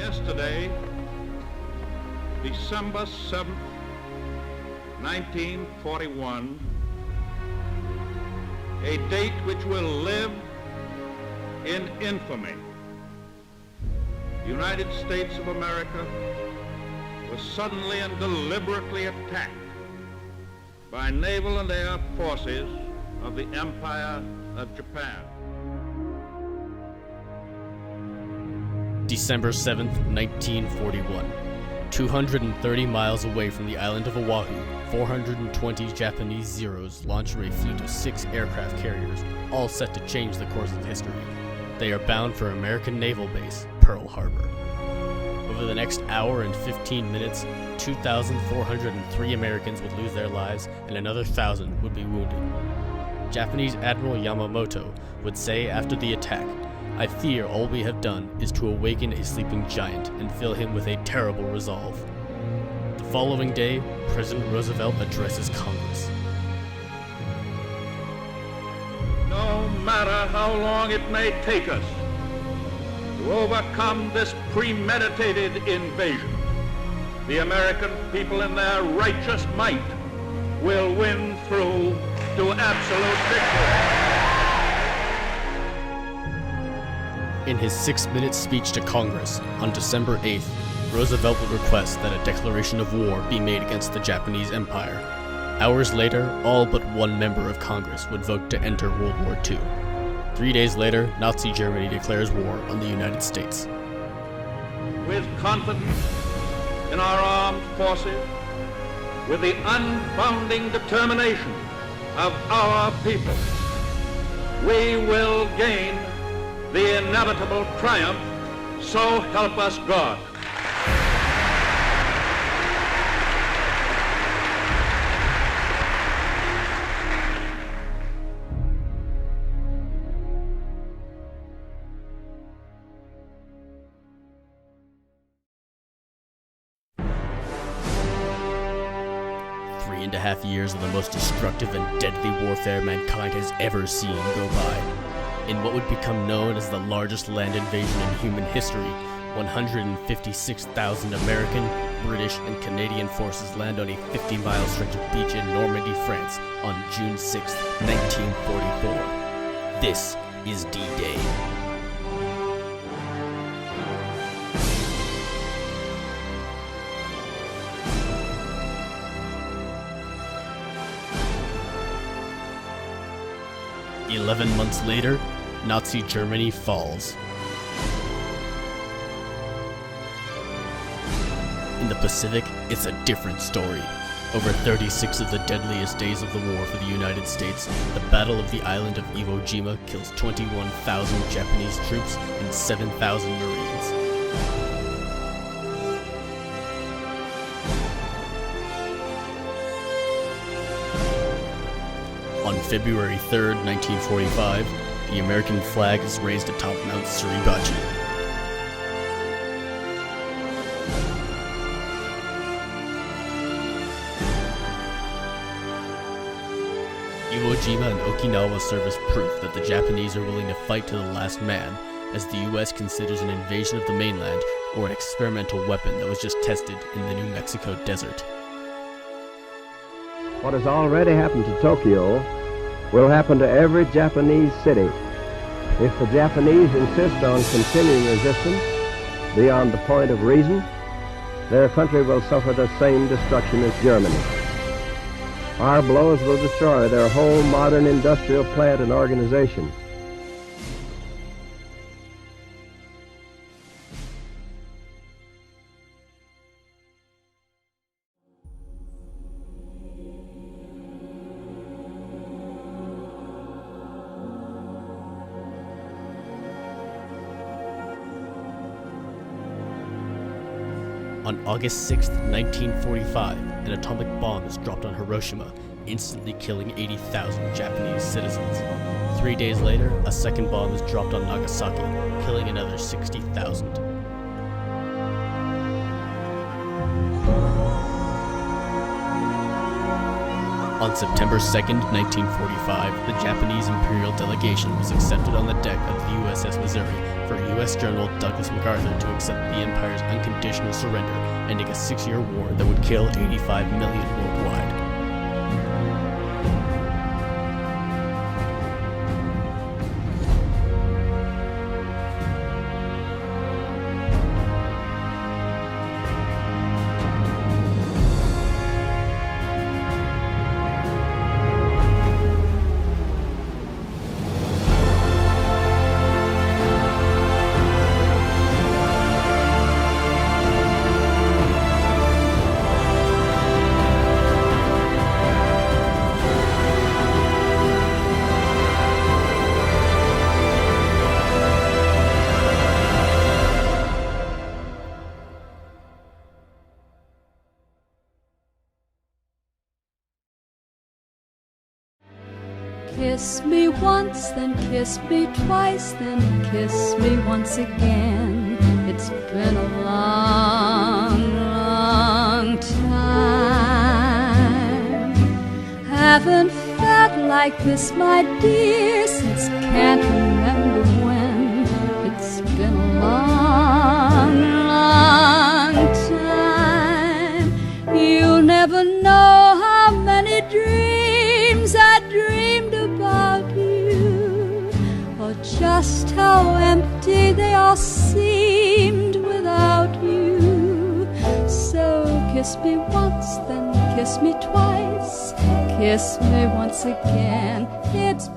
Yesterday, December 7th, 1941, a date which will live in infamy. The United States of America was suddenly and deliberately attacked by naval and air forces of the Empire of Japan. December 7th, 1941. 230 miles away from the island of Oahu, 420 Japanese Zeros launch from a fleet of 6 aircraft carriers, all set to change the course of history. They are bound for American Naval Base, Pearl Harbor. Over the next hour and 15 minutes, 2,403 Americans would lose their lives and another 1,000 would be wounded. Japanese Admiral Yamamoto would say after the attack, "I fear all we have done is to awaken a sleeping giant and fill him with a terrible resolve." The following day, President Roosevelt addresses Congress. No matter how long it may take us to overcome this premeditated invasion, the American people in their righteous might will win through to absolute victory. In his 6-minute speech to Congress on December 8th, Roosevelt would request that a declaration of war be made against the Japanese Empire. Hours later, all but one member of Congress would vote to enter World War II. 3 days later, Nazi Germany declares war on the United States. With confidence in our armed forces, with the unbounding determination of our people, we will gain the inevitable triumph, so help us God. Three and a half years of the most destructive and deadly warfare mankind has ever seen go by. In what would become known as the largest land invasion in human history, 156,000 American, British, and Canadian forces land on a 50-mile stretch of beach in Normandy, France on June 6, 1944. This is D-Day. "11 months later, Nazi Germany falls. In the Pacific, it's a different story. Over 36 of the deadliest days of the war for the United States, the Battle of the Island of Iwo Jima kills 21,000 Japanese troops and 7,000 Marines. On February 3rd, 1945, the American flag is raised atop Mount Suribachi. Iwo Jima and Okinawa serve as proof that the Japanese are willing to fight to the last man, as the US considers an invasion of the mainland or an experimental weapon that was just tested in the New Mexico desert. What has already happened to Tokyo will happen to every Japanese city. If the Japanese insist on continuing resistance beyond the point of reason, their country will suffer the same destruction as Germany. Our blows will destroy their whole modern industrial plant and organization. On August 6, 1945, an atomic bomb is dropped on Hiroshima, instantly killing 80,000 Japanese citizens. 3 days later, a second bomb is dropped on Nagasaki, killing another 60,000. On On September 2nd, 1945, the Japanese Imperial delegation was accepted on the deck of the USS Missouri for U.S. General Douglas MacArthur to accept the Empire's unconditional surrender, ending a 6-year war that would kill 85 million worldwide. Kiss me once, then kiss me twice, then kiss me once again. It's been a long, long time. Haven't felt like this, my dear, since can't remember when. It's been a long, long time. You'll never know how many dreams I dreamed about you, or just how empty they all seemed without you. So kiss me once, then kiss me twice, kiss me once again. It's